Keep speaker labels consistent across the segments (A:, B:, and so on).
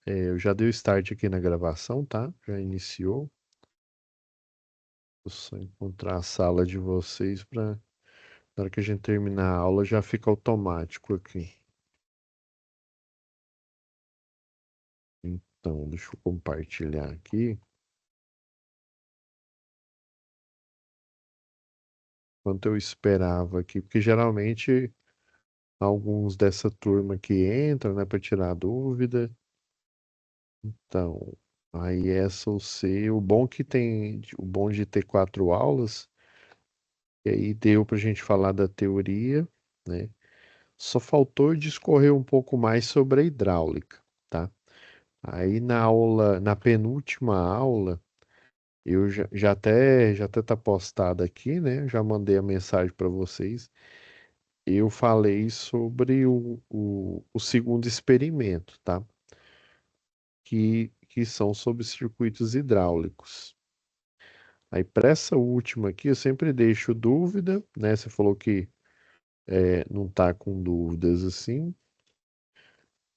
A: Eu já dei o start aqui na gravação, tá? Já iniciou. Vou só encontrar a sala de vocês para na hora que a gente terminar a aula já fica automático aqui. Então, deixa eu compartilhar aqui. Quanto eu esperava aqui, porque geralmente alguns dessa turma que entram, né, para tirar dúvida. Então, aí essa ou C, o bom de ter 4 aulas, e aí deu para a gente falar da teoria, né? Só faltou discorrer um pouco mais sobre a hidráulica, tá? Aí na penúltima aula, eu já até tá postado aqui, né? Já mandei a mensagem para vocês. Eu falei sobre o segundo experimento, tá? Que são sobre circuitos hidráulicos. Aí para essa última aqui, eu sempre deixo dúvida, né? Você falou que não tá com dúvidas assim.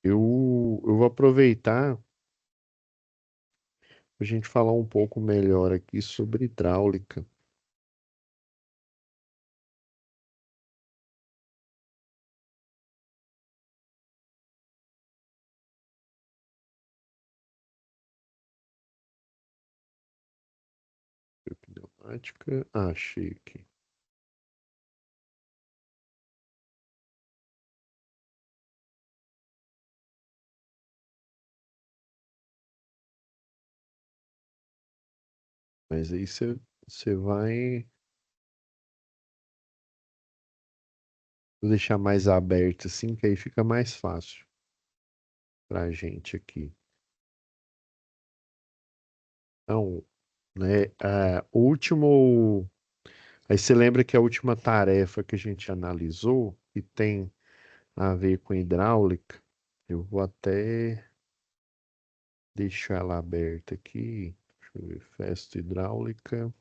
A: Eu vou aproveitar para a gente falar um pouco melhor aqui sobre hidráulica. Pneumática, achei aqui. Mas aí você vai. Vou deixar mais aberto assim, que aí fica mais fácil para a gente aqui. Então, né, o último. Aí você lembra que a última tarefa que a gente analisou, e tem a ver com hidráulica, eu vou até deixar ela aberta aqui. Deixa eu ver, festa hidráulica.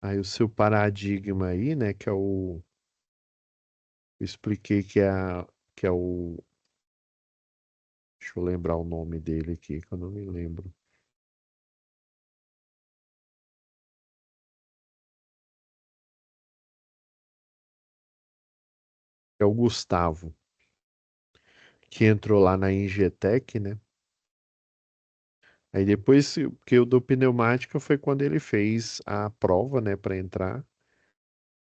A: Aí o seu paradigma aí, né, que é o. Eu expliquei que é o. Deixa eu lembrar o nome dele aqui, que eu não me lembro. É o Gustavo, que entrou lá na Ingetec, né? Aí depois, que o do pneumática foi quando ele fez a prova, né, para entrar,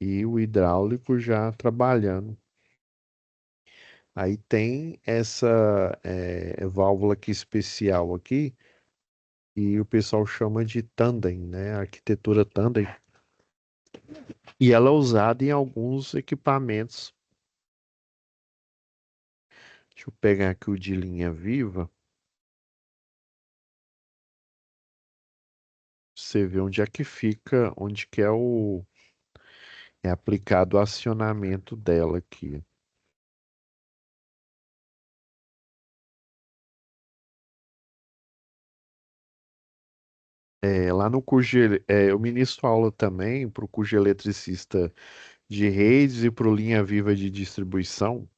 A: e o hidráulico já trabalhando. Aí tem essa válvula aqui especial aqui, e o pessoal chama de tandem, né? Arquitetura tandem. E ela é usada em alguns equipamentos. Deixa eu pegar aqui o de linha viva, pra você ver onde é que fica, onde que é aplicado o acionamento dela aqui. Lá no curso eu ministro aula também para o curso de eletricista de redes e para o linha viva de distribuição.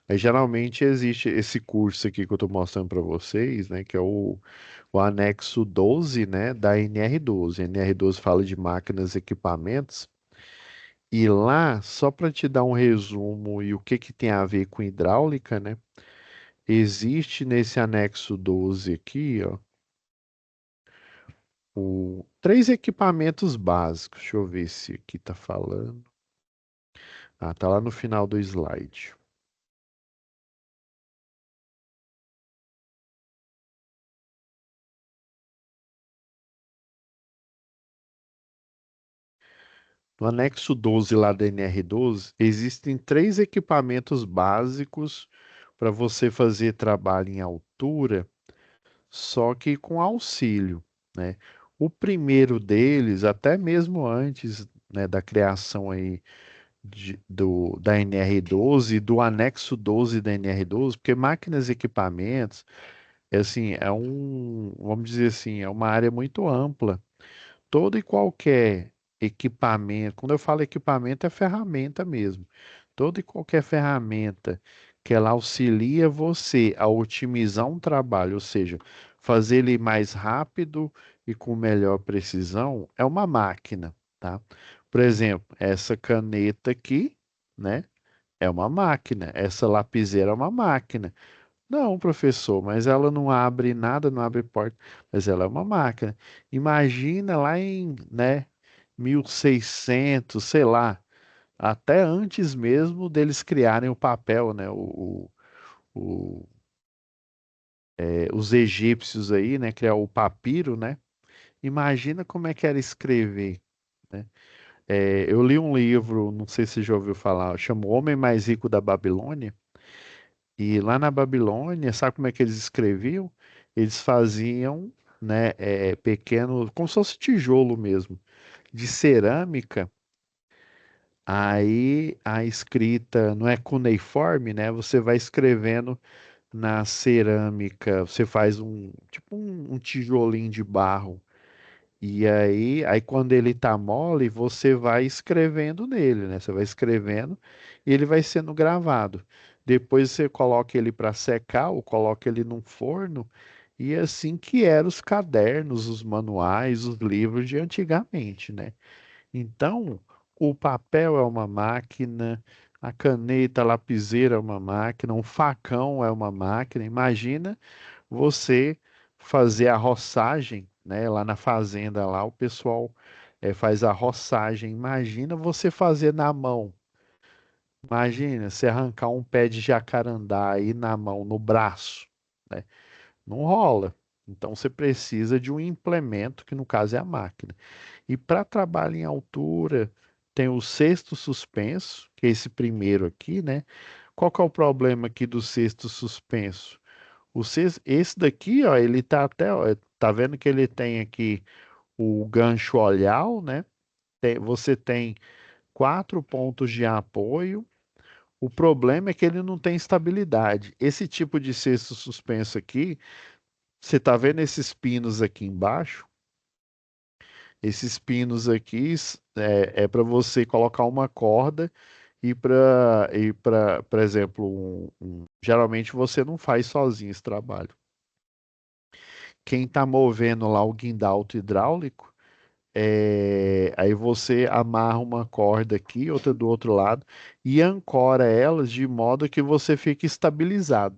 A: Aí geralmente existe esse curso aqui que eu estou mostrando para vocês, né, que é o anexo 12, né, da NR12. A NR12 fala de máquinas e equipamentos. E lá, só para te dar um resumo e o que que tem a ver com hidráulica, né? Existe nesse anexo 12 aqui, ó, três equipamentos básicos. Deixa eu ver se aqui tá falando. Ah, tá lá no final do slide. No anexo 12 lá da NR12, existem três equipamentos básicos para você fazer trabalho em altura só que com auxílio, né? O primeiro deles, até mesmo antes, né, da criação aí da NR12, do anexo 12 da NR12, porque máquinas e equipamentos, é assim, vamos dizer assim, é uma área muito ampla. Todo e qualquer equipamento, quando eu falo equipamento, é ferramenta mesmo. Toda e qualquer ferramenta que ela auxilia você a otimizar um trabalho, ou seja, fazer ele mais rápido e com melhor precisão, é uma máquina, tá? Por exemplo, essa caneta aqui, né? É uma máquina. Essa lapiseira é uma máquina. Não, professor, mas ela não abre nada, não abre porta, mas ela é uma máquina. Imagina lá em, né, 1600, sei lá, até antes mesmo deles criarem o papel, né, os egípcios aí, né, criar o papiro, né? Imagina como é que era escrever, né? Eu li um livro, não sei se você já ouviu falar, chama O Homem Mais Rico da Babilônia. E lá na Babilônia, sabe como é que eles escreviam? Eles faziam, né, pequeno, como se fosse tijolo mesmo, de cerâmica. Aí a escrita não é cuneiforme, né? Você vai escrevendo na cerâmica, você faz tipo um tijolinho de barro. E aí quando ele tá mole, você vai escrevendo nele, né? Você vai escrevendo e ele vai sendo gravado. Depois você coloca ele para secar ou coloca ele num forno. E é assim que eram os cadernos, os manuais, os livros de antigamente, né? Então, o papel é uma máquina, a caneta, a lapiseira é uma máquina, um facão é uma máquina. Imagina você fazer a roçagem, né? Lá na fazenda, lá o pessoal faz a roçagem. Imagina você fazer na mão. Imagina você arrancar um pé de jacarandá aí na mão, no braço, né? Não rola. Então você precisa de um implemento, que no caso é a máquina. E para trabalho em altura, tem o sexto suspenso, que é esse primeiro aqui, né? Qual que é o problema aqui do sexto suspenso? Esse daqui, ó, ele tá até, ó, tá vendo que ele tem aqui o gancho olhar, né? Você tem 4 pontos de apoio. O problema é que ele não tem estabilidade. Esse tipo de cesto suspenso aqui, você tá vendo esses pinos aqui embaixo? Esses pinos aqui é para você colocar uma corda e para, por exemplo, geralmente você não faz sozinho esse trabalho. Quem está movendo lá o guindal hidráulico, aí você amarra uma corda aqui, outra do outro lado, e ancora elas de modo que você fique estabilizado.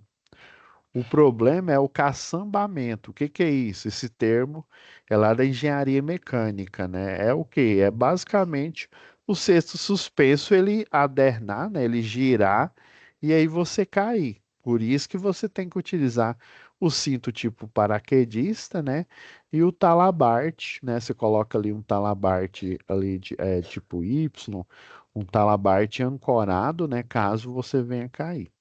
A: O problema é o caçambamento. O que que é isso? Esse termo é lá da engenharia mecânica, né? É o quê? É basicamente o cesto suspenso ele adernar, né? Ele girar e aí você cair. Por isso que você tem que utilizar o cinto tipo paraquedista, né? E o talabarte, né? Você coloca ali um talabarte ali tipo Y, um talabarte ancorado, né? Caso você venha cair.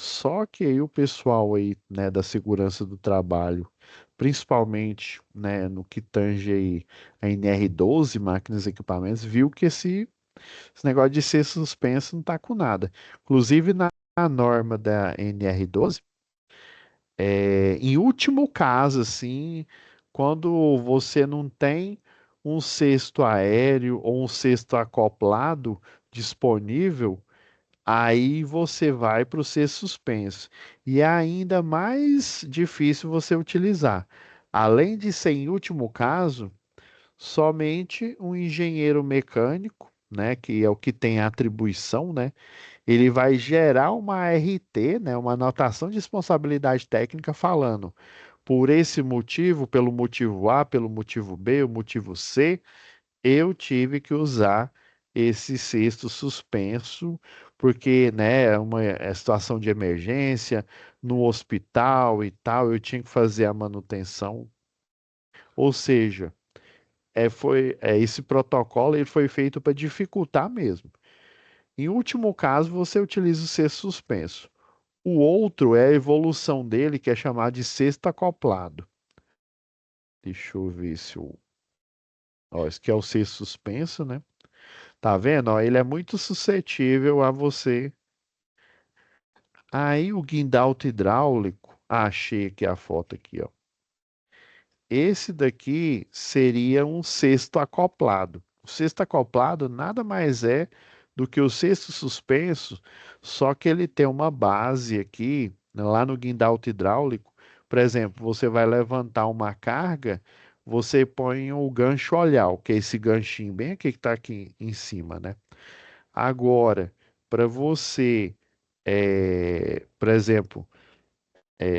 A: Só que aí o pessoal aí, né, da segurança do trabalho, principalmente, né, no que tange aí a NR12, máquinas e equipamentos, viu que esse negócio de ser suspenso não tá com nada. Inclusive na norma da NR12, em último caso, assim, quando você não tem um cesto aéreo ou um cesto acoplado disponível, aí você vai para o ser suspenso. E é ainda mais difícil você utilizar. Além de ser em último caso, somente um engenheiro mecânico, né, que é o que tem a atribuição, né, ele vai gerar uma RT, né, uma anotação de responsabilidade técnica falando por esse motivo, pelo motivo A, pelo motivo B, o motivo C, eu tive que usar esse cesto suspenso, porque, né, é situação de emergência, no hospital e tal, eu tinha que fazer a manutenção. Ou seja, esse protocolo ele foi feito para dificultar mesmo. Em último caso, você utiliza o cesto suspenso. O outro é a evolução dele, que é chamado de sexto acoplado. Deixa eu ver se o. Ó, esse aqui é o sexto suspenso, né? Tá vendo? Ó, ele é muito suscetível a você. Aí o guindalto hidráulico. Ah, achei aqui a foto aqui, ó. Esse daqui seria um cesto acoplado. O cesto acoplado nada mais é do que o cesto suspenso, só que ele tem uma base aqui, né, lá no guindalto hidráulico. Por exemplo, você vai levantar uma carga, você põe o gancho olhar, que é esse ganchinho bem aqui que está aqui em cima, né? Agora, para você, por exemplo,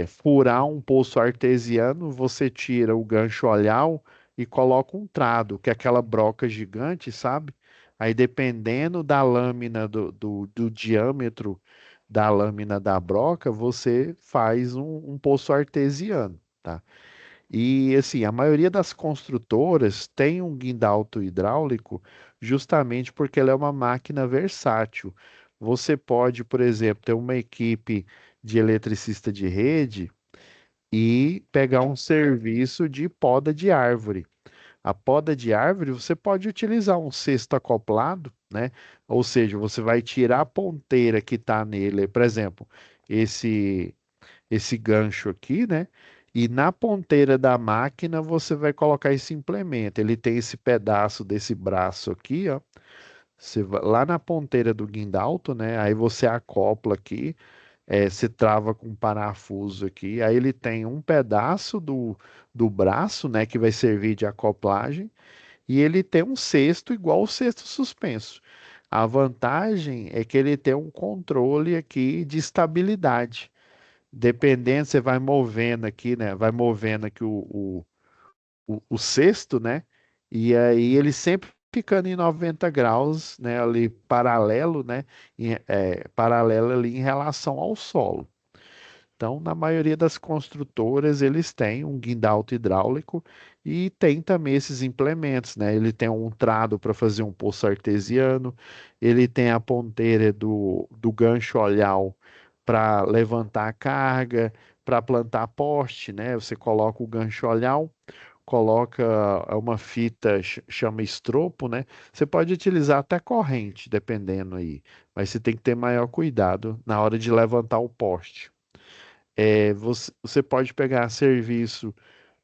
A: furar um poço artesiano, você tira o gancho olhal e coloca um trado, que é aquela broca gigante, sabe? Aí, dependendo da lâmina, do diâmetro da lâmina da broca, você faz um poço artesiano, tá? E assim, a maioria das construtoras tem um guindalto hidráulico justamente porque ela é uma máquina versátil. Você pode, por exemplo, ter uma equipe de eletricista de rede e pegar um serviço de poda de árvore. A poda de árvore, você pode utilizar um cesto acoplado, né? Ou seja, você vai tirar a ponteira que está nele, por exemplo, esse esse gancho aqui, né? E na ponteira da máquina você vai colocar esse implemento. Ele tem esse pedaço desse braço aqui, ó. Lá na ponteira do guindalto, né? Aí você acopla aqui, se trava com um parafuso aqui. Aí ele tem um pedaço do braço, né? Que vai servir de acoplagem. E ele tem um cesto igual o cesto suspenso. A vantagem é que ele tem um controle aqui de estabilidade. Dependendo, você vai movendo aqui, né? Vai movendo aqui o cesto, né? E aí ele sempre ficando em 90 graus, né? Ali paralelo, né? Paralelo ali em relação ao solo. Então, na maioria das construtoras, eles têm um guindalto hidráulico e tem também esses implementos, né? Ele tem um trado para fazer um poço artesiano, ele tem a ponteira do gancho olhal para levantar a carga, para plantar poste, né? Você coloca o gancho olhal, coloca uma fita, chama estropo, né? Você pode utilizar até corrente, dependendo aí, mas você tem que ter maior cuidado na hora de levantar o poste. Você pode pegar serviço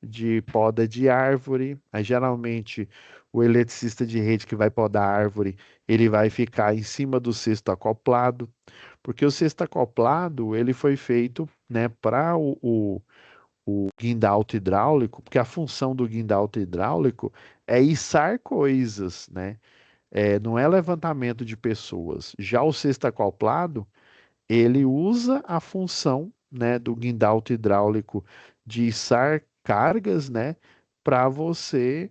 A: de poda de árvore, aí geralmente o eletricista de rede que vai podar a árvore, ele vai ficar em cima do cesto acoplado, porque o cesto acoplado, ele foi feito, né, para o guindalto hidráulico, porque a função do guindalto hidráulico é içar coisas, né? Não é levantamento de pessoas. Já o cesto acoplado, ele usa a função, né, do guindalto hidráulico de içar cargas, né, para você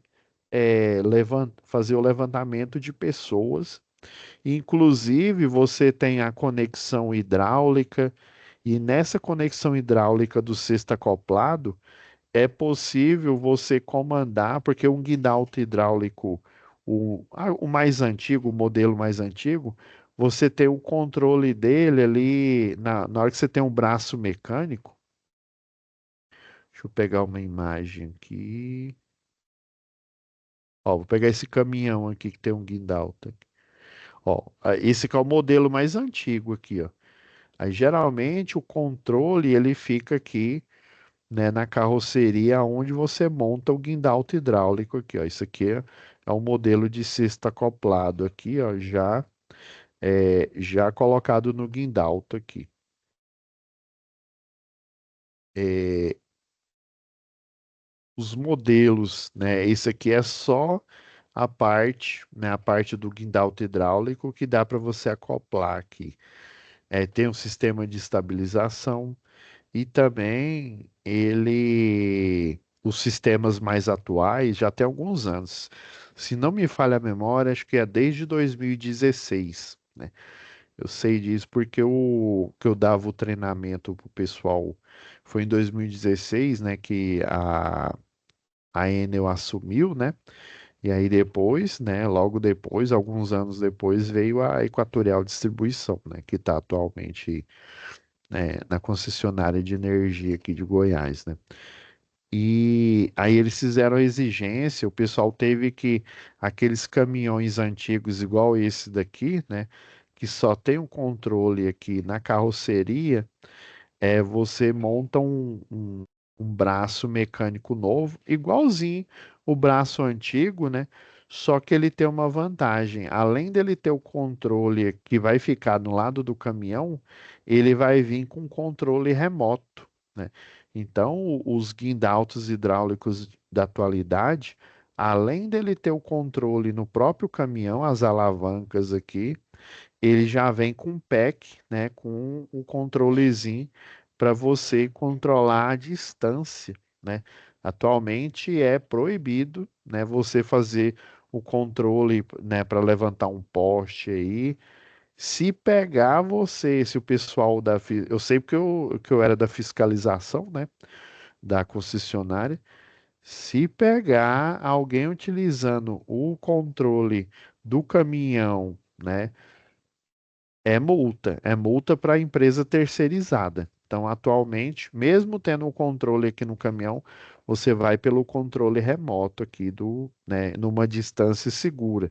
A: fazer o levantamento de pessoas. Inclusive, você tem a conexão hidráulica, e nessa conexão hidráulica do cesto acoplado, é possível você comandar, porque um guindalto hidráulico, o mais antigo, o modelo mais antigo, você tem o controle dele ali, na hora que você tem um braço mecânico. Deixa eu pegar uma imagem aqui. Ó, vou pegar esse caminhão aqui que tem um guindalto. Ó, esse aqui é o modelo mais antigo aqui, ó. Aí geralmente o controle ele fica aqui, né, na carroceria onde você monta o guindalto hidráulico aqui, ó. Isso aqui é um modelo de cesta acoplado aqui, ó, já colocado no guindalto aqui. É, os modelos, né? Esse aqui é só a parte, né, a parte do guindalto hidráulico que dá para você acoplar aqui. Tem um sistema de estabilização. E também os sistemas mais atuais, já tem alguns anos. Se não me falha a memória, acho que é desde 2016, né? Eu sei disso porque que eu dava o treinamento pro pessoal foi em 2016, né? Que a Enel assumiu, né? E aí depois, né? Logo depois, alguns anos depois, veio a Equatorial Distribuição, né? Que está atualmente na concessionária de energia aqui de Goiás, né? E aí eles fizeram a exigência, o pessoal teve que, aqueles caminhões antigos igual esse daqui, né? Que só tem um controle aqui na carroceria, você monta um braço mecânico novo, igualzinho o braço antigo, né? Só que ele tem uma vantagem. Além dele ter o controle que vai ficar no lado do caminhão, ele vai vir com controle remoto, né? Então, os guindaltos hidráulicos da atualidade, além dele ter o controle no próprio caminhão, as alavancas aqui, ele já vem com um pack, né, com um controlezinho para você controlar a distância, né? Atualmente é proibido, né, você fazer o controle, né, para levantar um poste aí. Se pegar você, se o pessoal eu sei porque que eu era da fiscalização, né, da concessionária. Se pegar alguém utilizando o controle do caminhão, né, é multa para a empresa terceirizada. Então, atualmente, mesmo tendo o controle aqui no caminhão, você vai pelo controle remoto aqui né, numa distância segura.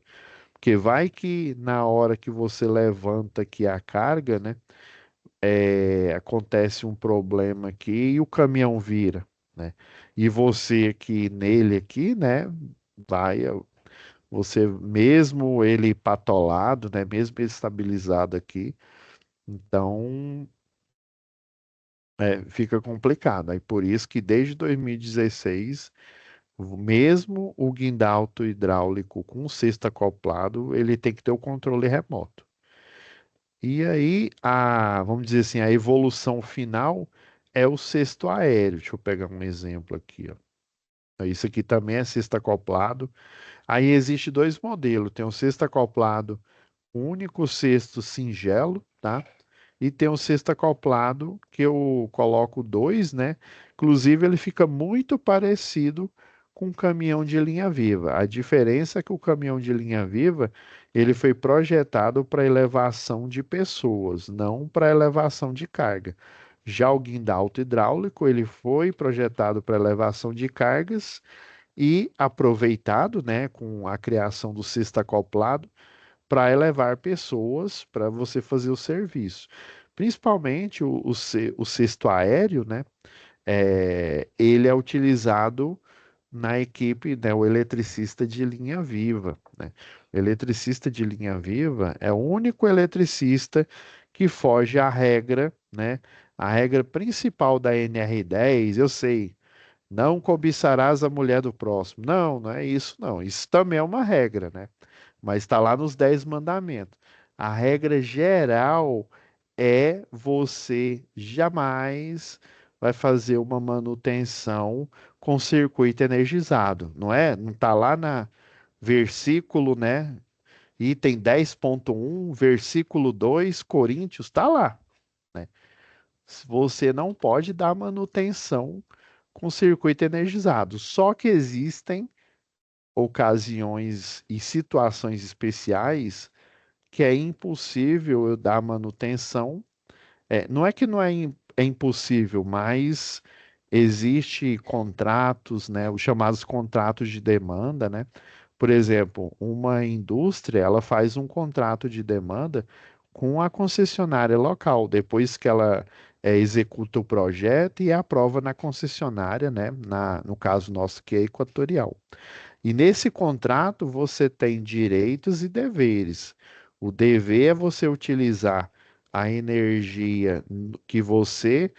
A: Porque vai que na hora que você levanta aqui a carga, né, acontece um problema aqui e o caminhão vira, né? E você aqui nele aqui, né, vai, você mesmo ele patolado, né, mesmo ele estabilizado aqui, então, fica complicado. Aí por isso que desde 2016, mesmo o guindalto hidráulico com cesto acoplado, ele tem que ter o controle remoto. E aí, vamos dizer assim, a evolução final é o cesto aéreo. Deixa eu pegar um exemplo aqui, ó. Isso aqui também é cesto acoplado. Aí existe dois modelos. Tem o cesto acoplado, único cesto singelo, tá? E tem um cesto acoplado que eu coloco dois, né? Inclusive, ele fica muito parecido com o caminhão de linha viva. A diferença é que o caminhão de linha viva, ele foi projetado para elevação de pessoas, não para elevação de carga. Já o guindalto hidráulico, ele foi projetado para elevação de cargas e aproveitado, né, com a criação do cesto acoplado para elevar pessoas para você fazer o serviço. Principalmente o cesto aéreo, né? Ele é utilizado na equipe, né, o eletricista de linha viva, né? O eletricista de linha viva é o único eletricista que foge à regra, né? A regra principal da NR10, eu sei, não cobiçarás a mulher do próximo. Não, não é isso, não. Isso também é uma regra, né? Mas está lá nos 10 mandamentos. A regra geral é você jamais vai fazer uma manutenção com circuito energizado, não é? Não está lá na versículo, né? Item 10.1, versículo 2, Coríntios, está lá, né? Você não pode dar manutenção com circuito energizado. Só que existem ocasiões e situações especiais que é impossível eu dar manutenção. Não é que não é impossível, mas existe contratos, né, os chamados contratos de demanda, né? Por exemplo, uma indústria, ela faz um contrato de demanda com a concessionária local, depois que ela executa o projeto e aprova na concessionária, né? No caso nosso, que é Equatorial. E nesse contrato você tem direitos e deveres. O dever é você utilizar a energia que você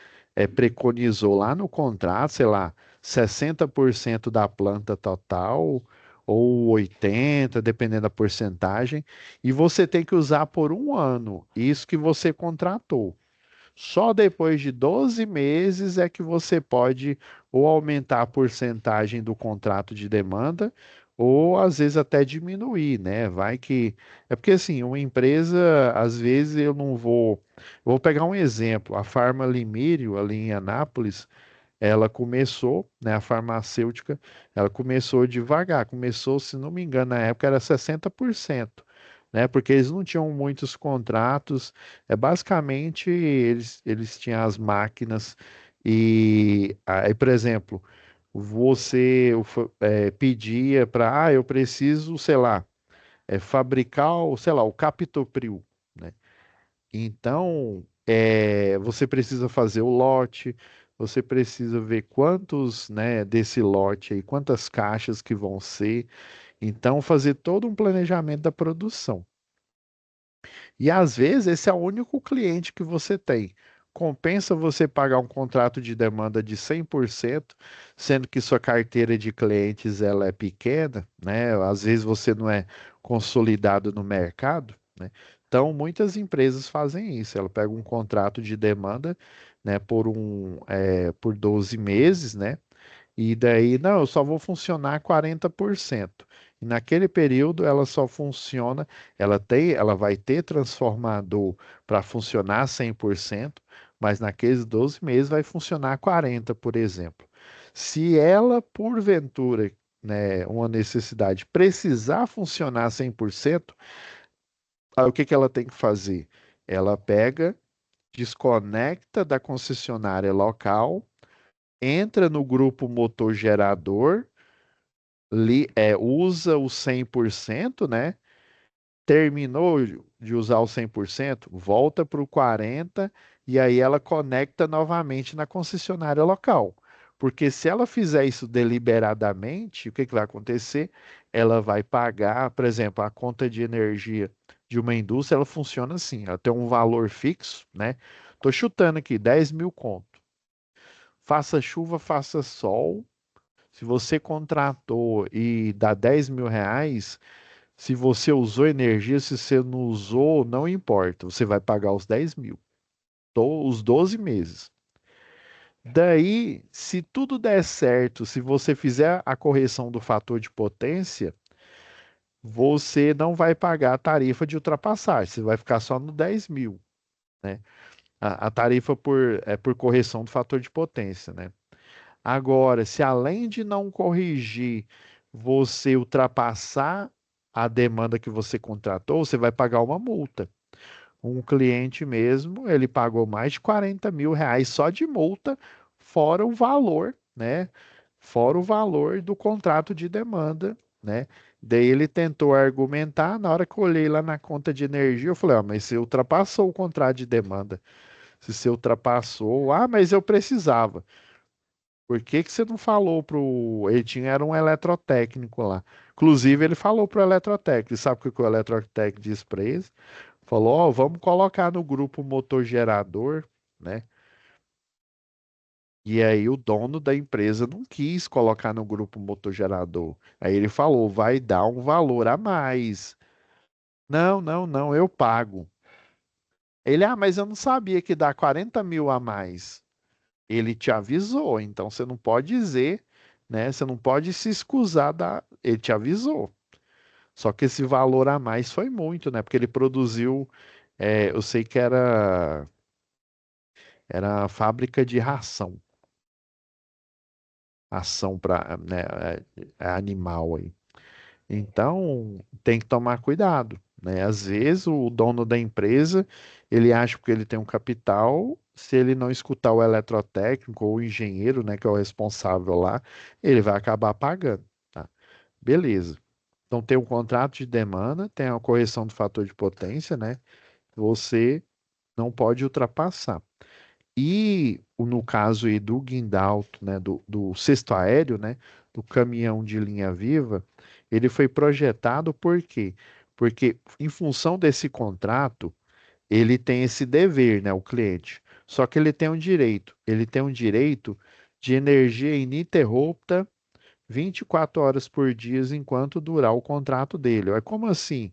A: preconizou lá no contrato, sei lá, 60% da planta total ou 80, dependendo da porcentagem, e você tem que usar por um ano isso que você contratou. Só depois de 12 meses é que você pode ou aumentar a porcentagem do contrato de demanda, ou às vezes até diminuir, né? Vai que. É porque assim, uma empresa, às vezes eu não vou. Vou pegar um exemplo. A Farma Limírio, ali em Anápolis, ela começou, né? A farmacêutica, ela começou devagar. Começou, se não me engano, na época era 60%. né? Porque eles não tinham muitos contratos. Basicamente, eles tinham as máquinas e aí, por exemplo, você pedia para, eu preciso, sei lá, fabricar, sei lá, o Captopril, né? Então, você precisa fazer o lote, você precisa ver quantos, né, desse lote aí, quantas caixas que vão ser. Então, fazer todo um planejamento da produção. E às vezes esse é o único cliente que você tem. Compensa você pagar um contrato de demanda de 100%, sendo que sua carteira de clientes ela é pequena, né? Às vezes você não é consolidado no mercado, né? Então, muitas empresas fazem isso. Ela pega um contrato de demanda, né, por 12 meses, né? E daí, não, eu só vou funcionar 40%. E naquele período ela só funciona, ela vai ter transformador para funcionar 100%, mas naqueles 12 meses vai funcionar 40%, por exemplo. Se ela, porventura, né, uma necessidade, precisar funcionar 100%, aí o que que ela tem que fazer? Ela pega, desconecta da concessionária local, entra no grupo motor gerador, usa o 100%, né? Terminou de usar o 100%, volta para o 40% e aí ela conecta novamente na concessionária local. Porque se ela fizer isso deliberadamente, o que que vai acontecer? Ela vai pagar, por exemplo, a conta de energia de uma indústria, ela funciona assim, ela tem um valor fixo, né? Tô chutando aqui, 10 mil conto. Faça chuva, faça sol. Se você contratou e dá 10 mil reais, se você usou energia, se você não usou, não importa. Você vai pagar os 10 mil, os 12 meses. Daí, se tudo der certo, se você fizer a correção do fator de potência, você não vai pagar a tarifa de ultrapassagem, você vai ficar só no 10 mil, né? A tarifa por correção do fator de potência, né? Agora, se além de não corrigir, você ultrapassar a demanda que você contratou, você vai pagar uma multa. Um cliente mesmo, ele pagou mais de 40 mil reais só de multa, fora o valor, né? Fora o valor do contrato de demanda, né? Daí ele tentou argumentar, na hora que eu olhei lá na conta de energia, eu falei, mas você ultrapassou o contrato de demanda. Se você ultrapassou, mas eu precisava. Por que que você não falou pro. Ele tinha, era um eletrotécnico lá. Inclusive, ele falou pro eletrotécnico. E sabe o que que o eletrotécnico disse para eles? Falou: Ó, vamos colocar no grupo motor gerador, né? E aí o dono da empresa não quis colocar no grupo motor gerador. Aí ele falou: vai dar um valor a mais. Não, não, não, eu pago. Ele, mas eu não sabia que dá 40 mil a mais. Ele te avisou, então você não pode dizer, né? Você não pode se escusar da. Ele te avisou. Só que esse valor a mais foi muito, né? Porque ele produziu, eu sei que era fábrica de ração para, né, animal aí. Então, tem que tomar cuidado, né? Às vezes o dono da empresa, ele acha que ele tem um capital, se ele não escutar o eletrotécnico ou o engenheiro, né, que é o responsável lá, ele vai acabar pagando, tá? Beleza. Então tem um contrato de demanda, tem a correção do fator de potência, né? Você não pode ultrapassar. E no caso aí do guindalto, né, do cesto aéreo, né, do caminhão de linha viva, ele foi projetado por quê? Porque em função desse contrato, ele tem esse dever, né, o cliente. Só que ele tem um direito de energia ininterrupta 24 horas por dia enquanto durar o contrato dele. É como assim?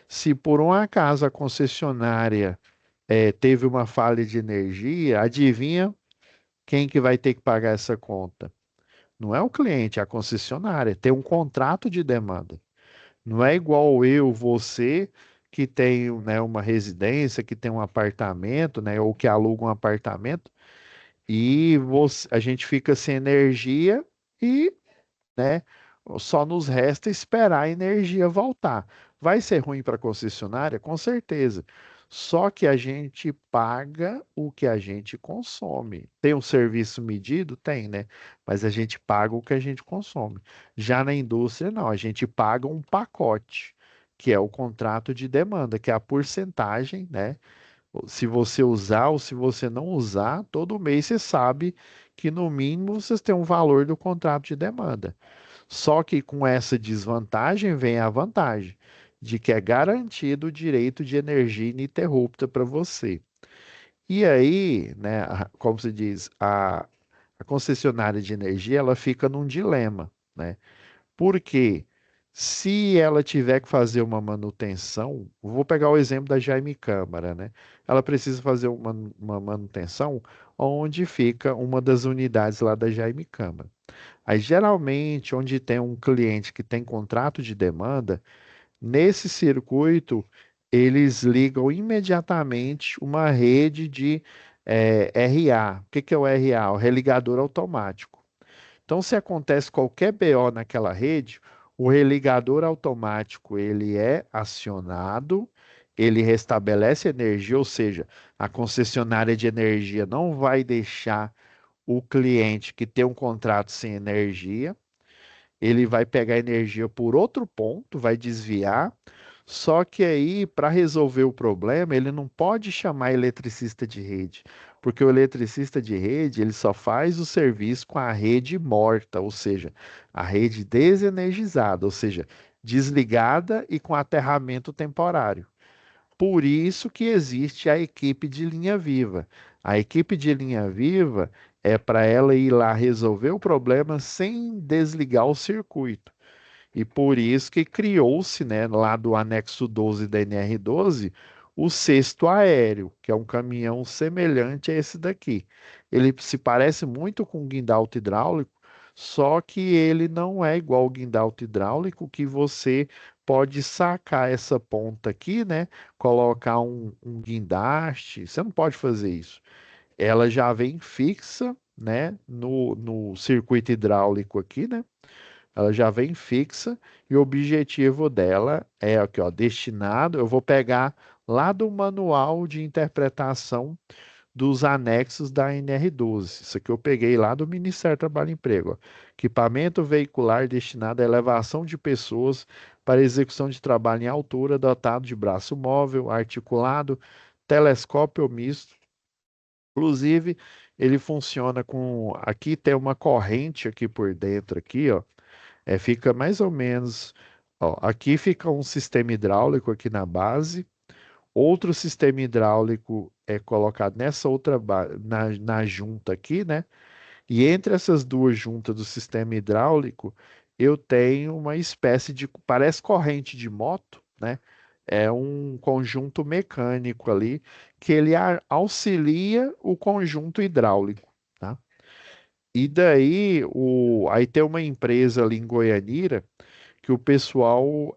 A: Se por um acaso a concessionária teve uma falha de energia, adivinha quem que vai ter que pagar essa conta? Não é o cliente, é a concessionária. Tem um contrato de demanda. Não é igual eu, você, que tem, né, uma residência, que tem um apartamento, né, ou que aluga um apartamento, e a gente fica sem energia e, né, Só nos resta esperar a energia voltar. Vai ser ruim para a concessionária? Com certeza. Só que a gente paga o que a gente consome. Tem um serviço medido? Tem, né? Mas a gente paga o que a gente consome. Já na indústria, não. A gente paga um pacote, que é o contrato de demanda, que é a porcentagem, né? Se você usar ou se você não usar, todo mês você sabe que no mínimo vocês têm um valor do contrato de demanda. Só que com essa desvantagem vem a vantagem de que é garantido o direito de energia ininterrupta para você. E aí, né, como se diz, a concessionária de energia, ela fica num dilema, né? Porque se ela tiver que fazer uma manutenção, vou pegar o exemplo da Jaime Câmara, né? Ela precisa fazer uma manutenção onde fica uma das unidades lá da Jaime Câmara. Aí, geralmente, onde tem um cliente que tem contrato de demanda, nesse circuito, eles ligam imediatamente uma rede de RA. O que que é o RA? O religador automático. Então, se acontece qualquer BO naquela rede, o religador automático ele é acionado, ele restabelece energia, ou seja, a concessionária de energia não vai deixar o cliente que tem um contrato sem energia, ele vai pegar energia por outro ponto, vai desviar. Só que aí, para resolver o problema, ele não pode chamar eletricista de rede, porque o eletricista de rede, ele só faz o serviço com a rede morta, ou seja, a rede desenergizada, ou seja, desligada e com aterramento temporário. Por isso que existe a equipe de linha viva. A equipe de linha viva é para ela ir lá resolver o problema sem desligar o circuito. E por isso que criou-se, né, lá do anexo 12 da NR12, o cesto aéreo, que é um caminhão semelhante a esse daqui. Ele se parece muito com o guindalto hidráulico, só que ele não é igual ao guindalto hidráulico, que você pode sacar essa ponta aqui, né, colocar um guindaste. Você não pode fazer isso. Ela já vem fixa, né, no circuito hidráulico aqui, né? Ela já vem fixa e o objetivo dela é aqui, ó, destinado. Eu vou pegar lá do manual de interpretação dos anexos da NR12. Isso aqui eu peguei lá do Ministério do Trabalho e Emprego. Ó. Equipamento veicular destinado à elevação de pessoas para execução de trabalho em altura, dotado de braço móvel, articulado, telescópio misto. Inclusive, ele funciona com. Aqui tem uma corrente aqui por dentro, aqui, ó. Fica mais ou menos, ó, aqui fica um sistema hidráulico aqui na base, outro sistema hidráulico é colocado nessa outra na junta aqui, né? E entre essas duas juntas do sistema hidráulico, eu tenho uma espécie de, parece corrente de moto, né? É um conjunto mecânico ali que ele auxilia o conjunto hidráulico, tá? E daí, aí tem uma empresa ali em Goianira que o pessoal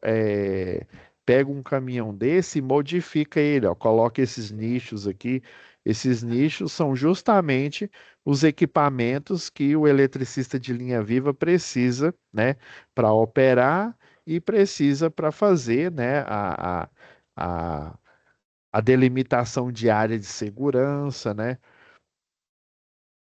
A: pega um caminhão desse e modifica ele, ó, coloca esses nichos aqui. Esses nichos são justamente os equipamentos que o eletricista de linha viva precisa, né, para operar e precisa para fazer, né, a, a delimitação de área de segurança, né?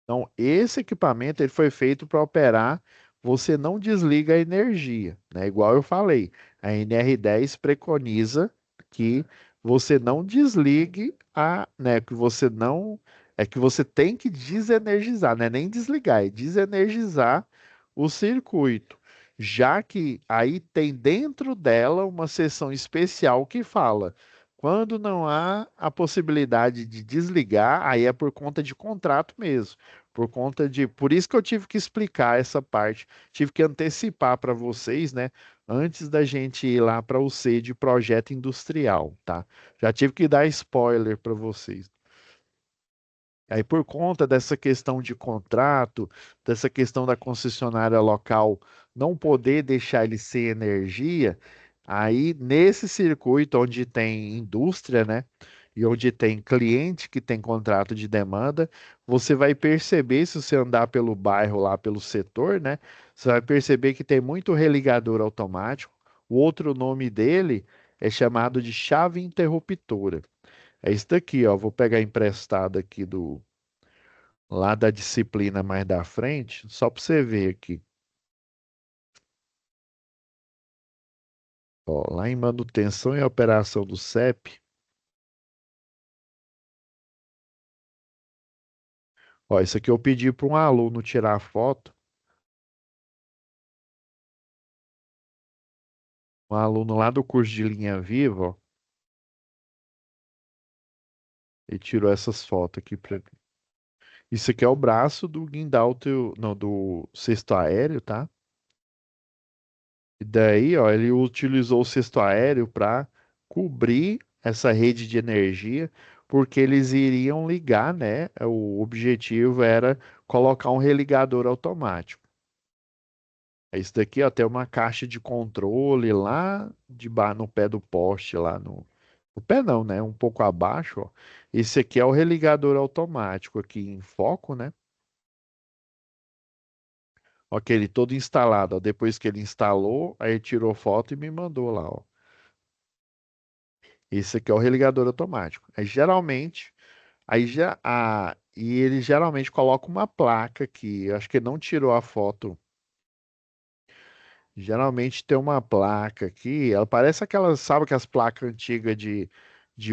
A: Então, esse equipamento ele foi feito para operar, você não desliga a energia, né? Igual eu falei, a NR10 preconiza que você não desligue né, que você não, é que você tem que desenergizar, né? Nem desligar, é desenergizar o circuito. Já que aí tem dentro dela uma seção especial que fala quando não há a possibilidade de desligar, aí é por conta de contrato mesmo. Por conta de. Por isso que eu tive que explicar essa parte. Tive que antecipar para vocês, né? Antes da gente ir lá para o C de projeto industrial, tá? Já tive que dar spoiler para vocês. Aí, por conta dessa questão de contrato, dessa questão da concessionária local não poder deixar ele sem energia, aí nesse circuito onde tem indústria, né? e onde tem cliente que tem contrato de demanda, você vai perceber, se você andar pelo bairro lá, pelo setor, né? Você vai perceber que tem muito religador automático. O outro nome dele é chamado de chave interruptora. É isso daqui, ó. Vou pegar emprestado aqui do lá da disciplina mais da frente, só para você ver aqui. Ó, lá em manutenção e operação do CEP, ó, isso aqui eu pedi para um aluno tirar foto, um aluno lá do curso de linha viva, ó, e tirou essas fotos aqui para mim. Isso aqui é o braço do guindaste, não, do cesto aéreo, tá? E daí, ó, ele utilizou o cesto aéreo para cobrir essa rede de energia, porque eles iriam ligar, né? O objetivo era colocar um religador automático. É isso daqui, ó, tem uma caixa de controle lá no pé do poste, lá no pé não, né? Um pouco abaixo, ó. Esse aqui é o religador automático aqui em foco, né? Ok, ele todo instalado, ó. Depois que ele instalou, aí ele tirou foto e me mandou lá, ó. Esse aqui é o religador automático. E ele geralmente coloca uma placa aqui. Eu acho que ele não tirou a foto. Geralmente tem uma placa aqui. Ela parece aquelas, sabe aquelas placas antigas de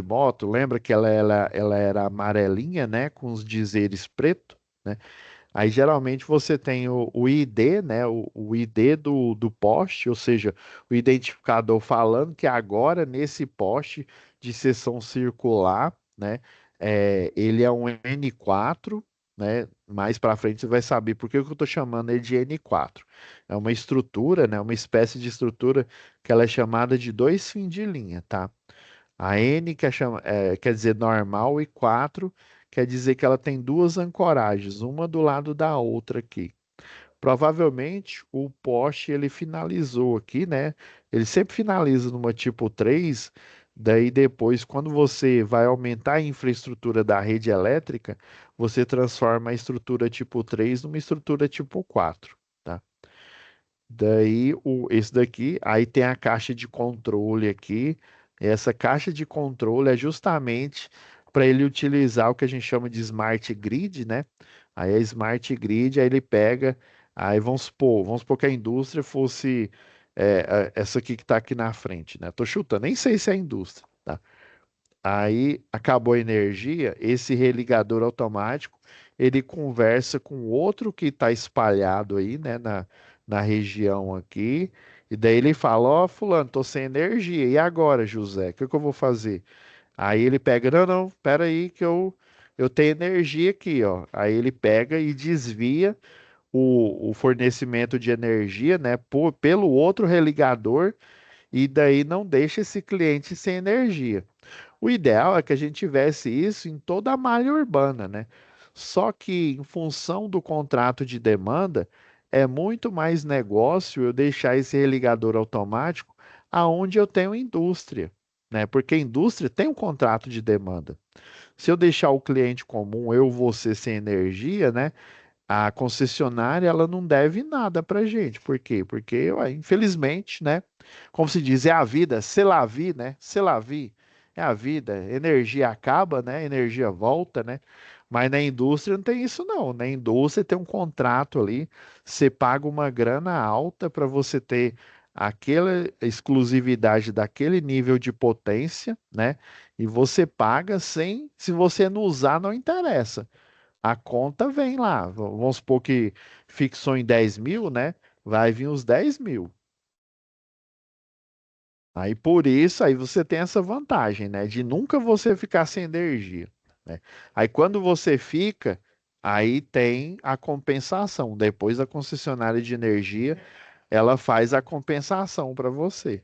A: moto? Lembra que ela era amarelinha, né? Com os dizeres preto, né? Aí geralmente você tem o ID, né? O ID do poste, ou seja, o identificador falando que agora nesse poste de seção circular, né? Ele é um N4, né? Mais para frente você vai saber por que que eu estou chamando ele de N4. É uma estrutura, né? Uma espécie de estrutura que ela é chamada de dois fins de linha, tá? A N quer dizer normal e 4 quer dizer que ela tem duas ancoragens, uma do lado da outra aqui. Provavelmente o poste ele finalizou aqui, né? Ele sempre finaliza numa tipo 3. Daí depois, quando você vai aumentar a infraestrutura da rede elétrica, você transforma a estrutura tipo 3 numa estrutura tipo 4. Tá? Daí, esse daqui, aí tem a caixa de controle aqui. Essa caixa de controle é justamente para ele utilizar o que a gente chama de smart grid, né? Aí a smart grid, aí ele pega, aí vamos supor que a indústria fosse essa aqui que está aqui na frente, né? Tô chutando, nem sei se é a indústria, tá? Aí acabou a energia, esse religador automático, ele conversa com outro que está espalhado aí, né, na região aqui, e daí ele fala, ó, fulano, tô sem energia, e agora, José, o que que eu vou fazer? Aí ele pega, não, não, pera aí que eu tenho energia aqui, ó. Aí ele pega e desvia o fornecimento de energia, né, pelo outro religador, e daí não deixa esse cliente sem energia. O ideal é que a gente tivesse isso em toda a malha urbana, né? Só que, em função do contrato de demanda, é muito mais negócio eu deixar esse religador automático aonde eu tenho indústria, né? Porque a indústria tem um contrato de demanda. Se eu deixar o cliente comum, eu, você sem energia, né? A concessionária ela não deve nada para gente. Por quê? Porque, ué, infelizmente, né? Como se diz, é a vida, c'est la vie, né? C'est la vie. É a vida. Energia acaba, né? Energia volta, né? Mas na indústria não tem isso, não. Na indústria tem um contrato ali, você paga uma grana alta para você ter aquela exclusividade daquele nível de potência, né? E você paga sem, se você não usar, não interessa. A conta vem lá. Vamos supor que fixou em 10 mil, né? Vai vir os 10 mil. Aí por isso, aí você tem essa vantagem, né? De nunca você ficar sem energia, né? Aí quando você fica, aí tem a compensação. Depois a concessionária de energia, ela faz a compensação para você.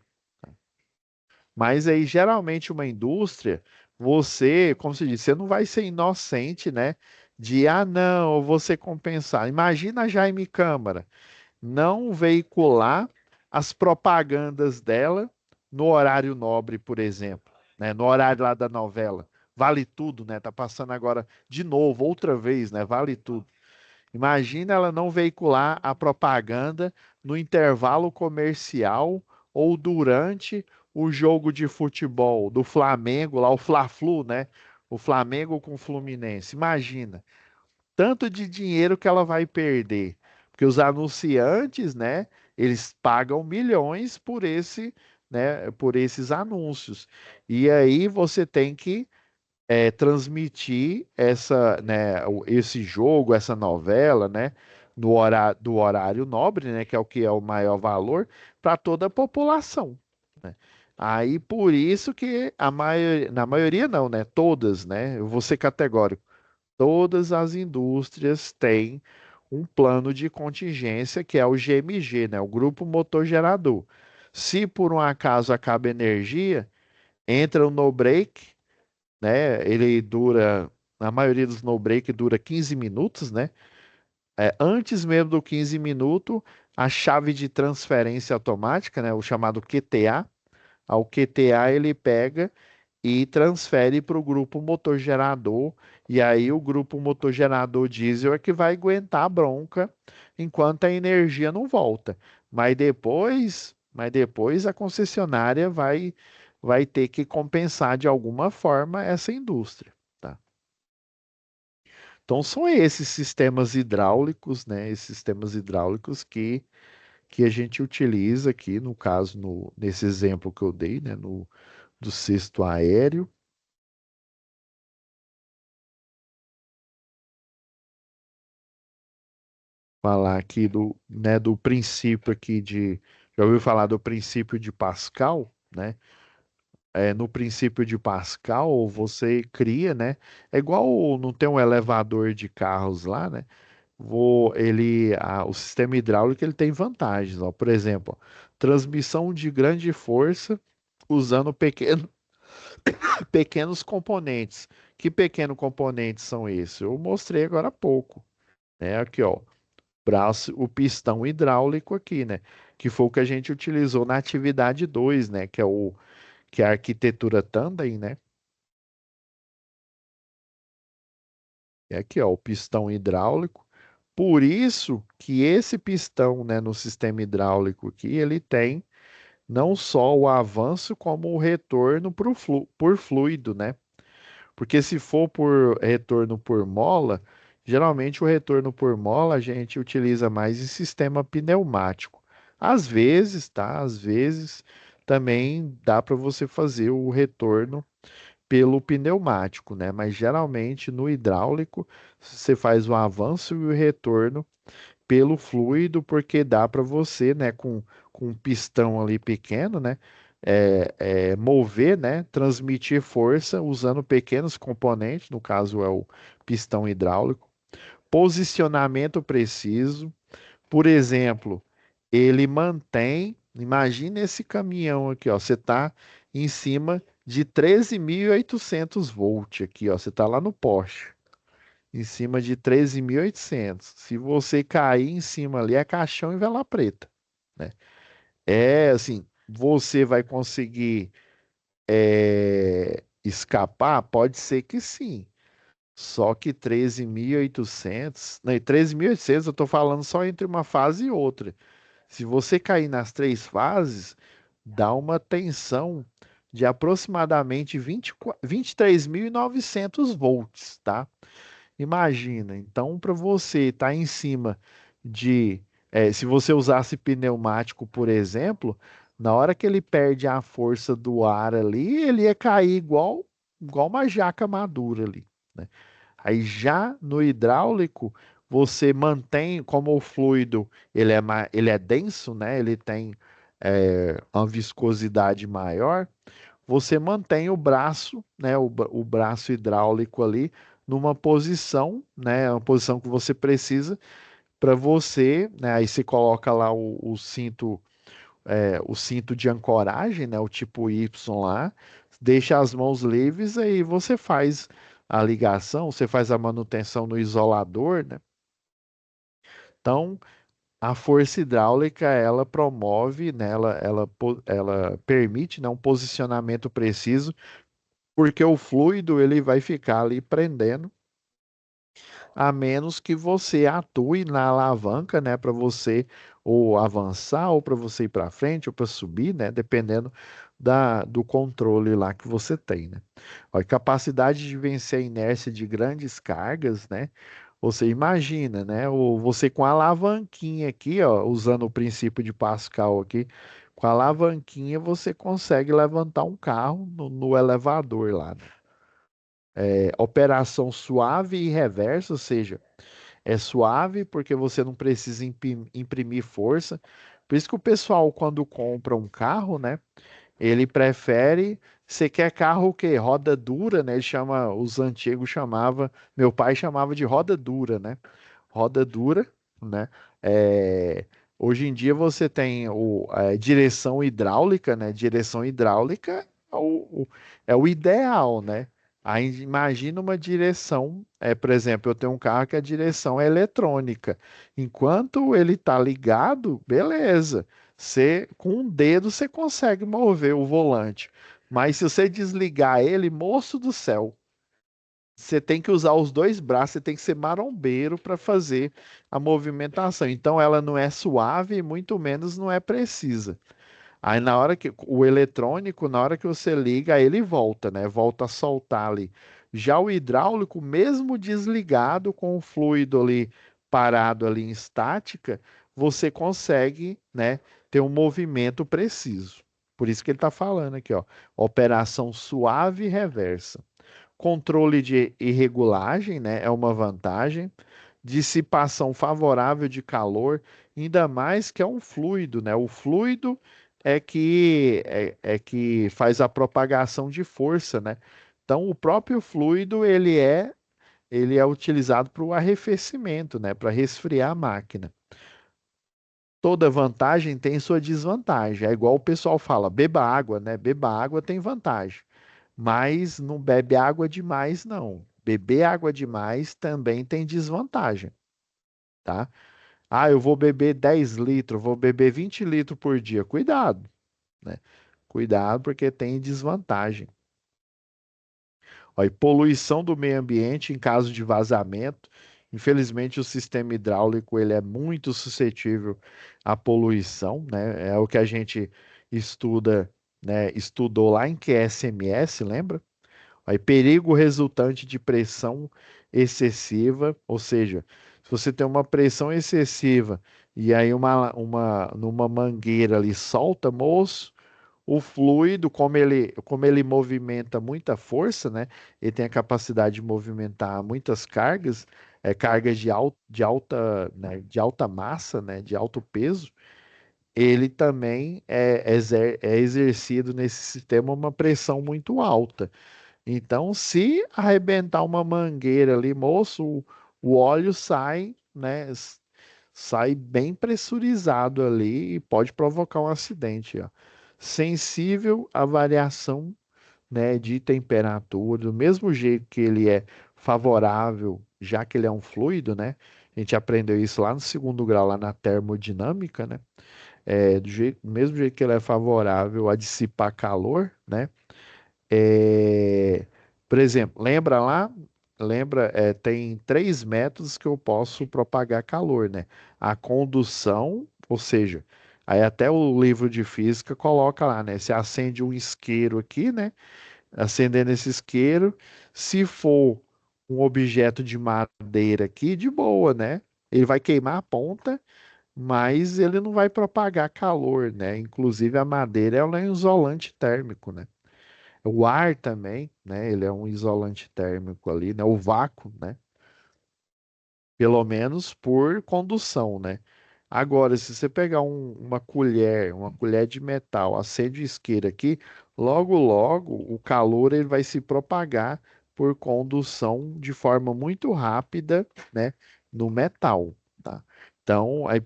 A: Mas aí geralmente uma indústria, você, como se diz, você não vai ser inocente, né? De, ah, não, eu vou ser compensar. Imagina a Jaime Câmara não veicular as propagandas dela no horário nobre, por exemplo, né? No horário lá da novela. Vale tudo, né? Tá passando agora de novo, outra vez, né? Vale tudo. Imagina ela não veicular a propaganda no intervalo comercial ou durante o jogo de futebol do Flamengo, lá o Fla-Flu, né? O Flamengo com o Fluminense. Imagina tanto de dinheiro que ela vai perder, porque os anunciantes, né, eles pagam milhões por né, por esses anúncios. E aí você tem que transmitir esse jogo, essa novela, né, no horário, do horário nobre, né, que é o maior valor, para toda a população, né? Aí por isso que na maioria não, né? Todas, né? Eu vou ser categórico. Todas as indústrias têm um plano de contingência que é o GMG, né? O Grupo Motor Gerador. Se por um acaso acaba a energia, entra o no break, né? Ele dura, a maioria dos no break dura 15 minutos, né? Antes mesmo do 15 minutos, a chave de transferência automática, né? O chamado QTA. Ao QTA ele pega e transfere para o grupo motor gerador, e aí o grupo motor gerador diesel é que vai aguentar a bronca enquanto a energia não volta. Mas depois a concessionária vai ter que compensar de alguma forma essa indústria, tá? Então são esses sistemas hidráulicos, né? Esses sistemas hidráulicos que a gente utiliza aqui, no caso, nesse exemplo que eu dei, né? Do cesto aéreo. Falar aqui do princípio aqui já ouviu falar do princípio de Pascal, né? No princípio de Pascal, você cria, né? É igual não tem um elevador de carros lá, né? O sistema hidráulico ele tem vantagens, ó. Por exemplo, ó, transmissão de grande força usando pequenos componentes. Que pequenos componentes são esses? Eu mostrei agora há pouco, né? Aqui, ó. O pistão hidráulico aqui, né? Que foi o que a gente utilizou na atividade 2, né? Que é a arquitetura Tandem, né? É aqui, ó, o pistão hidráulico. Por isso que esse pistão, né, no sistema hidráulico aqui, ele tem não só o avanço, como o retorno por fluido, né? Porque se for por retorno por mola, geralmente o retorno por mola a gente utiliza mais em sistema pneumático. Às vezes, tá? Às vezes também dá para você fazer o retorno pelo pneumático, né? Mas geralmente no hidráulico você faz o avanço e o retorno pelo fluido, porque dá para você, né, com um pistão ali pequeno, né, mover, né, transmitir força usando pequenos componentes, no caso é o pistão hidráulico, posicionamento preciso. Por exemplo, ele mantém, imagina esse caminhão aqui, ó, você está em cima de 13.800 volts aqui, ó, você está lá no poste em cima de 13.800. Se você cair em cima ali, é caixão e vela preta, né? É assim, você vai conseguir escapar? Pode ser que sim. Só que 13.800, né, 13.800 eu estou falando só entre uma fase e outra. Se você cair nas três fases, dá uma tensão de aproximadamente 23.900 volts, tá? Imagina, então para você estar em cima se você usasse pneumático, por exemplo, na hora que ele perde a força do ar ali, ele ia cair igual uma jaca madura ali, né? Aí já no hidráulico, você mantém, como o fluido ele é denso, né? Ele tem uma viscosidade maior, você mantém o braço, né, o braço hidráulico ali numa posição, né, uma posição que você precisa para você, né, aí você coloca lá o cinto de ancoragem, né, o tipo Y lá, deixa as mãos livres, aí você faz a ligação, você faz a manutenção no isolador, né? Então, a força hidráulica, ela promove, né, ela permite, né, um posicionamento preciso porque o fluido ele vai ficar ali prendendo, a menos que você atue na alavanca, né, para você ou avançar, ou para você ir para frente, ou para subir, né, dependendo do controle lá que você tem, né? A capacidade de vencer a inércia de grandes cargas, né? Você imagina, né? Você com a alavanquinha aqui, ó, usando o princípio de Pascal aqui, com a alavanquinha você consegue levantar um carro no elevador lá, né? Operação suave e reversa, ou seja, é suave porque você não precisa imprimir força. Por isso que o pessoal, quando compra um carro, né? Ele prefere. Você quer carro o quê? Roda dura, né? Ele chama, os antigos chamava, meu pai chamava de roda dura, né? Roda dura, né? É, hoje em dia você tem direção hidráulica, né? Direção hidráulica é o ideal, né? Aí imagina uma direção, por exemplo, eu tenho um carro que a direção é eletrônica. Enquanto ele está ligado, beleza. Você, com um dedo você consegue mover o volante. Mas se você desligar ele, moço do céu, você tem que usar os dois braços, você tem que ser marombeiro para fazer a movimentação. Então ela não é suave e muito menos não é precisa. Aí na hora que o eletrônico, na hora que você liga, aí ele volta, né? Volta a soltar ali. Já o hidráulico, mesmo desligado com o fluido ali parado ali em estática, você consegue, né, ter um movimento preciso. Por isso que ele está falando aqui, ó, operação suave e reversa. Controle de irregulagem, né, é uma vantagem. Dissipação favorável de calor, ainda mais que é um fluido, né? O fluido é que faz a propagação de força, né? Então, o próprio fluido ele é utilizado para o arrefecimento, né? Para resfriar a máquina. Toda vantagem tem sua desvantagem. É igual o pessoal fala, beba água, né? Beba água tem vantagem, mas não bebe água demais, não. Beber água demais também tem desvantagem, tá? Ah, eu vou beber 10 litros, vou beber 20 litros por dia. Cuidado, né? Cuidado porque tem desvantagem. Ó, e poluição do meio ambiente em caso de vazamento. Infelizmente, o sistema hidráulico ele é muito suscetível à poluição, né? É o que a gente estuda, né? Estudou lá em QSMS, lembra? Aí, perigo resultante de pressão excessiva, ou seja, se você tem uma pressão excessiva e aí numa mangueira ali solta, moço, o fluido, como ele movimenta muita força, né? Ele tem a capacidade de movimentar muitas cargas, cargas de alta massa, né? De alto peso. Ele também é exercido nesse sistema uma pressão muito alta. Então, se arrebentar uma mangueira ali, moço, o óleo sai, né? Sai bem pressurizado ali e pode provocar um acidente, ó. Sensível à variação, né, de temperatura, do mesmo jeito que ele é favorável, já que ele é um fluido, né? A gente aprendeu isso lá no segundo grau, lá na termodinâmica, né? Do mesmo jeito que ele é favorável a dissipar calor, né? É, por exemplo, lembra lá? Lembra, tem três métodos que eu posso propagar calor, né? A condução, ou seja, aí até o livro de física coloca lá, né? Você acende um isqueiro aqui, né? Acendendo esse isqueiro, se for um objeto de madeira aqui, de boa, né? Ele vai queimar a ponta, mas ele não vai propagar calor, né? Inclusive a madeira ela é um isolante térmico, né? O ar também, né? Ele é um isolante térmico ali, né? O vácuo, né? Pelo menos por condução, né? Agora, se você pegar uma colher de metal, acende o isqueiro aqui, logo, logo o calor ele vai se propagar por condução de forma muito rápida, né? No metal, tá? Então, aí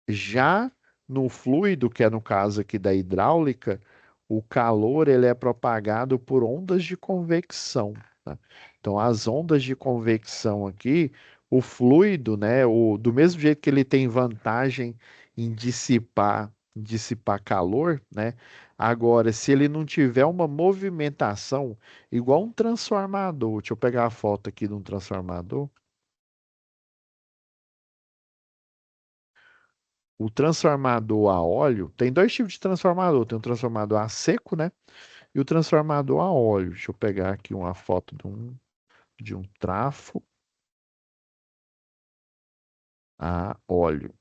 A: já no fluido, que é no caso aqui da hidráulica, o calor ele é propagado por ondas de convecção, tá? Então, as ondas de convecção aqui, o fluido, né, do mesmo jeito que ele tem vantagem em dissipar, dissipar calor, né? Agora, se ele não tiver uma movimentação, igual um transformador, deixa eu pegar a foto aqui de um transformador. O transformador a óleo, tem dois tipos de transformador, tem o transformador a seco, né? E o transformador a óleo. Deixa eu pegar aqui uma foto de um trafo a óleo.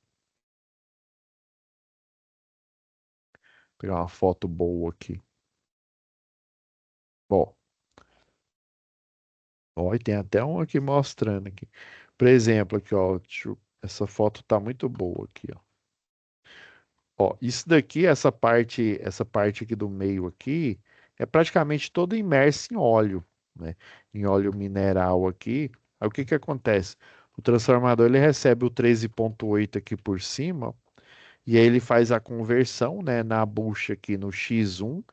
A: Vou pegar uma foto boa aqui. Ó, ó, e tem até um aqui mostrando aqui. Por exemplo, aqui, ó, essa foto tá muito boa aqui, ó. Ó, isso daqui, essa parte aqui do meio aqui, é praticamente toda imersa em óleo, né? Em óleo mineral aqui. Aí o que que acontece? O transformador ele recebe o 13,8 aqui por cima, e aí ele faz a conversão, né, na bucha aqui no X1,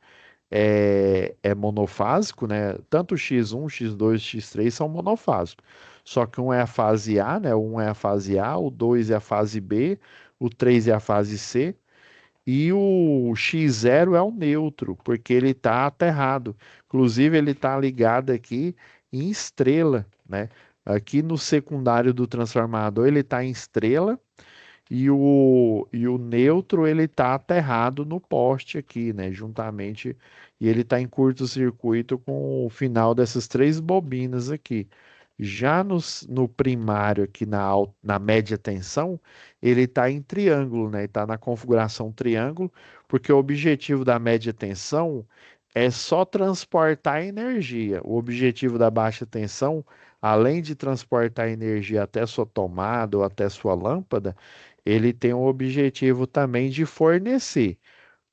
A: é monofásico, né? Tanto o X1, X2, X3 são monofásicos. Só que um é a fase A, né? O 1 é a fase A, o 2 é a fase B, o 3 é a fase C. E o X0 é o neutro, porque ele está aterrado. Inclusive, ele está ligado aqui em estrela, né? Aqui no secundário do transformador, ele está em estrela e o neutro ele está aterrado no poste aqui, né? Juntamente, e ele está em curto-circuito com o final dessas três bobinas aqui. Já no primário aqui na média tensão, ele está em triângulo, né? Está na configuração triângulo, porque o objetivo da média tensão é só transportar energia. O objetivo da baixa tensão, além de transportar energia até sua tomada ou até sua lâmpada, ele tem o objetivo também de fornecer.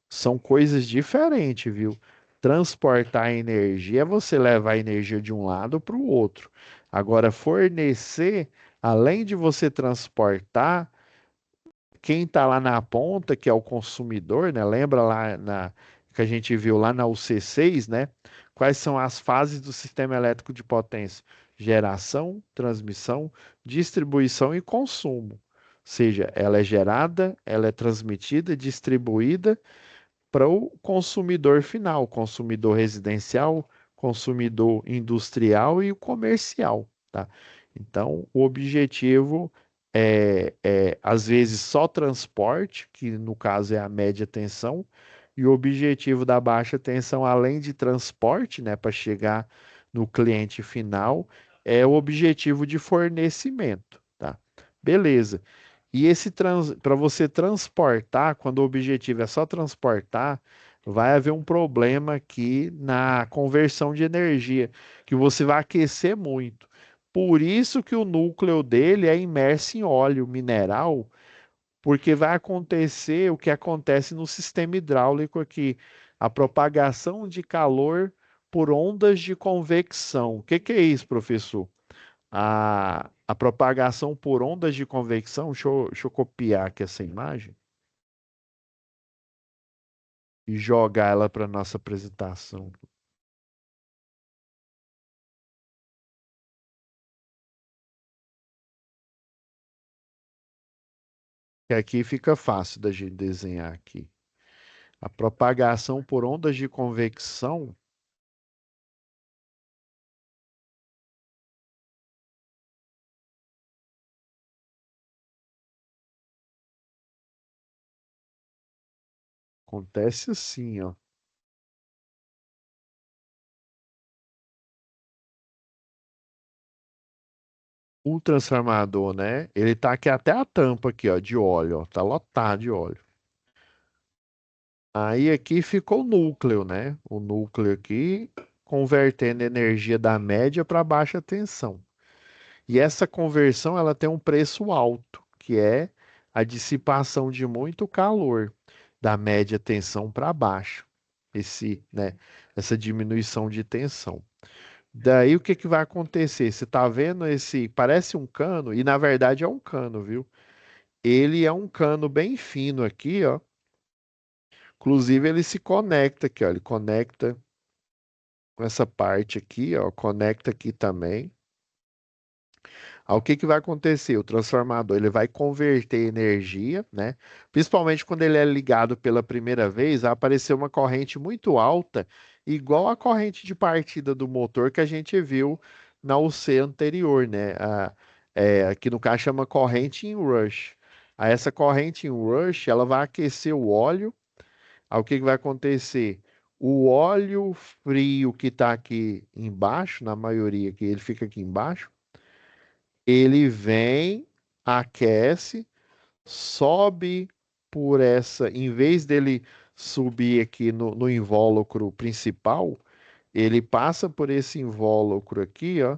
A: São coisas diferentes, viu? Transportar energia é você levar a energia de um lado para o outro. Agora, fornecer, além de você transportar, quem está lá na ponta, que é o consumidor, né? Lembra lá que a gente viu lá na UC6, né? Quais são as fases do sistema elétrico de potência? Geração, transmissão, distribuição e consumo. Ou seja, ela é gerada, ela é transmitida, distribuída para o consumidor final, consumidor residencial, consumidor industrial e o comercial, tá? Então, o objetivo às vezes, só transporte, que no caso é a média tensão, e o objetivo da baixa tensão, além de transporte, né, para chegar no cliente final, é o objetivo de fornecimento, tá? Beleza. E para você transportar, quando o objetivo é só transportar, vai haver um problema aqui na conversão de energia, que você vai aquecer muito. Por isso que o núcleo dele é imerso em óleo mineral, porque vai acontecer o que acontece no sistema hidráulico aqui, a propagação de calor por ondas de convecção. O que que é isso, professor? A propagação por ondas de convecção, deixa eu copiar aqui essa imagem e jogar ela para nossa apresentação. Que aqui fica fácil da gente desenhar aqui. A propagação por ondas de convecção acontece assim, ó. O transformador, né? Ele tá aqui até a tampa aqui, ó, de óleo, ó, tá lotado de óleo. Aí aqui ficou o núcleo, né? O núcleo aqui convertendo energia da média para baixa tensão. E essa conversão ela tem um preço alto, que é a dissipação de muito calor da média tensão para baixo. Né, essa diminuição de tensão. Daí o que que vai acontecer? Você está vendo esse, parece um cano e na verdade é um cano, viu? Ele é um cano bem fino aqui, ó. Inclusive ele se conecta aqui, ó. Ele conecta com essa parte aqui, ó. Conecta aqui também. Aí o que que vai acontecer? O transformador ele vai converter energia, né? Principalmente quando ele é ligado pela primeira vez, vai aparecer uma corrente muito alta, igual a corrente de partida do motor que a gente viu na UC anterior, né? Aqui no caso chama corrente em rush. Aí essa corrente em rush, ela vai aquecer o óleo. Aí o que que vai acontecer? O óleo frio que está aqui embaixo, na maioria que ele fica aqui embaixo, ele vem, aquece, sobe por essa, em vez dele subir aqui no invólucro principal, ele passa por esse invólucro aqui, ó,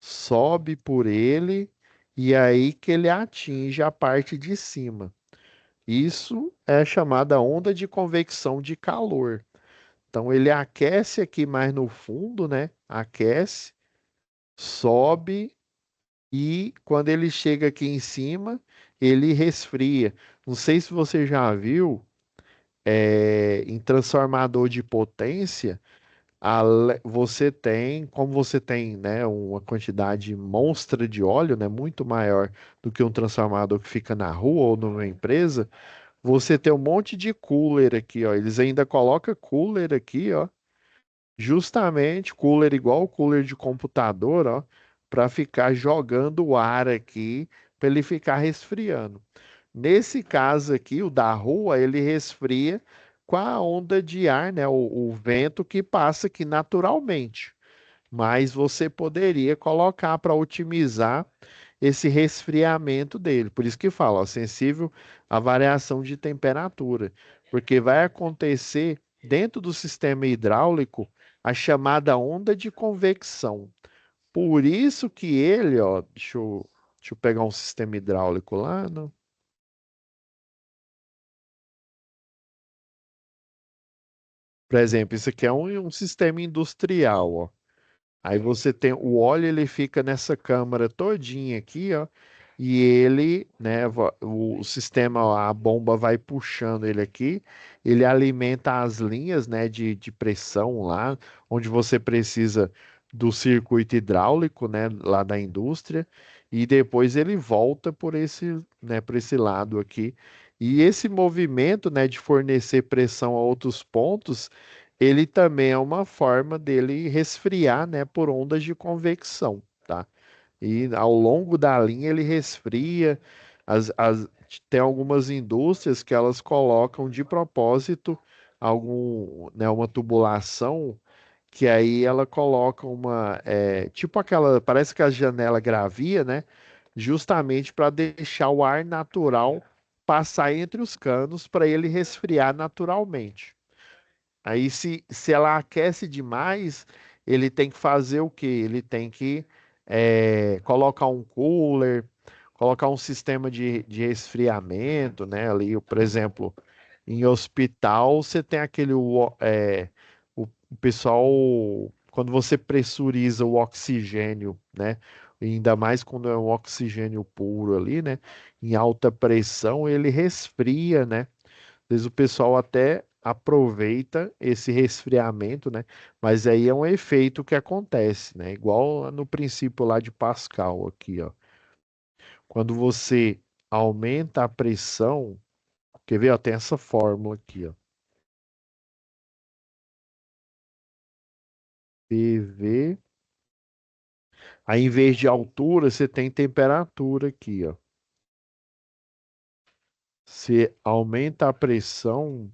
A: sobe por ele e aí que ele atinge a parte de cima. Isso é chamada onda de convecção de calor. Então ele aquece aqui mais no fundo, né? Aquece, sobe e quando ele chega aqui em cima, ele resfria. Não sei se você já viu, em transformador de potência, você tem, como você tem, né, uma quantidade monstra de óleo, né, muito maior do que um transformador que fica na rua ou numa empresa, você tem um monte de cooler aqui, ó. Eles ainda colocam cooler aqui, ó. Justamente cooler igual o cooler de computador, ó, para ficar jogando o ar aqui, para ele ficar resfriando. Nesse caso aqui, o da rua, ele resfria com a onda de ar, né, o vento que passa aqui naturalmente. Mas você poderia colocar para otimizar esse resfriamento dele. Por isso que fala, ó, sensível à variação de temperatura, porque vai acontecer dentro do sistema hidráulico a chamada onda de convecção. Por isso que ele, ó, deixa eu pegar um sistema hidráulico lá, não? Por exemplo, isso aqui é um sistema industrial, ó. Aí você tem o óleo, ele fica nessa câmara todinha aqui, ó, e ele, né, o sistema, a bomba vai puxando ele aqui, ele alimenta as linhas, né, de pressão lá, onde você precisa do circuito hidráulico, né, lá da indústria, e depois ele volta por esse lado aqui. E esse movimento, né, de fornecer pressão a outros pontos ele também é uma forma dele resfriar, né, por ondas de convecção, tá? E ao longo da linha ele resfria. As, as- Tem algumas indústrias que elas colocam de propósito né, uma tubulação que aí ela coloca tipo aquela, parece que a janela gravia, né? Justamente para deixar o ar natural passar entre os canos para ele resfriar naturalmente. Aí, se ela aquece demais, ele tem que fazer o quê? Ele tem que colocar um cooler, colocar um sistema de resfriamento, né? Ali, por exemplo, em hospital, você tem o pessoal, quando você pressuriza o oxigênio, né? Ainda mais quando é um oxigênio puro ali, né? Em alta pressão, ele resfria, né? Às vezes o pessoal até aproveita esse resfriamento, né? Mas aí é um efeito que acontece, né? Igual no princípio lá de Pascal aqui, ó. Quando você aumenta a pressão, quer ver? Ó, tem essa fórmula aqui, ó. PV. Aí em vez de altura, você tem temperatura aqui, ó. Você aumenta a pressão,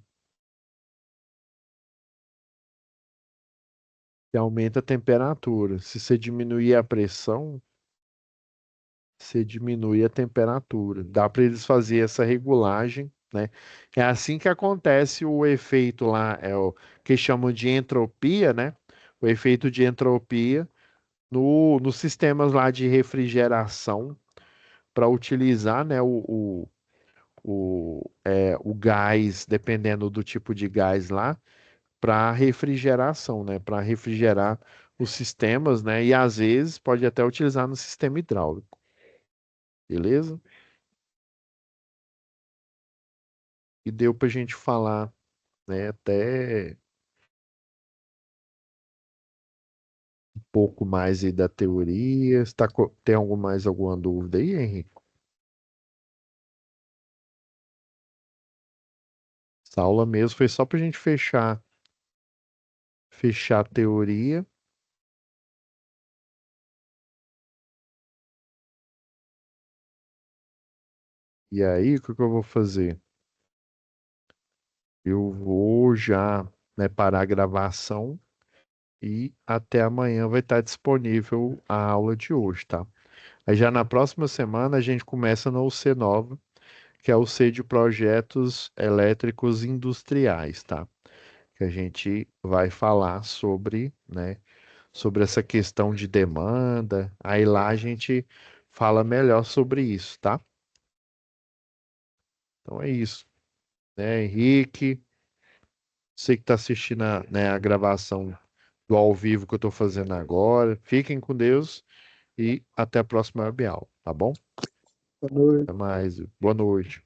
A: você aumenta a temperatura. Se você diminuir a pressão, você diminui a temperatura. Dá para eles fazer essa regulagem, né? É assim que acontece o efeito lá, é o que chamam de entropia, né? O efeito de entropia nos sistemas lá de refrigeração para utilizar, né, o gás, dependendo do tipo de gás lá, para refrigeração, né? Para refrigerar os sistemas, né? E às vezes pode até utilizar no sistema hidráulico, beleza? E deu para a gente falar, né, até pouco mais aí da teoria. Você tem alguma dúvida aí, Henrique? Essa aula mesmo foi só para a gente fechar a teoria. E aí, o que que eu vou fazer? Eu vou já, né, parar a gravação e até amanhã vai estar disponível a aula de hoje, tá? Aí já na próxima semana a gente começa no C9, que é o C de projetos elétricos industriais, tá? Que a gente vai falar sobre, né, sobre essa questão de demanda. Aí lá a gente fala melhor sobre isso, tá? Então é isso, né, Henrique? Você que está assistindo né, a gravação do ao vivo que eu estou fazendo agora. Fiquem com Deus e até a próxima web aula, tá bom?
B: Boa noite.
A: Até mais. Boa noite.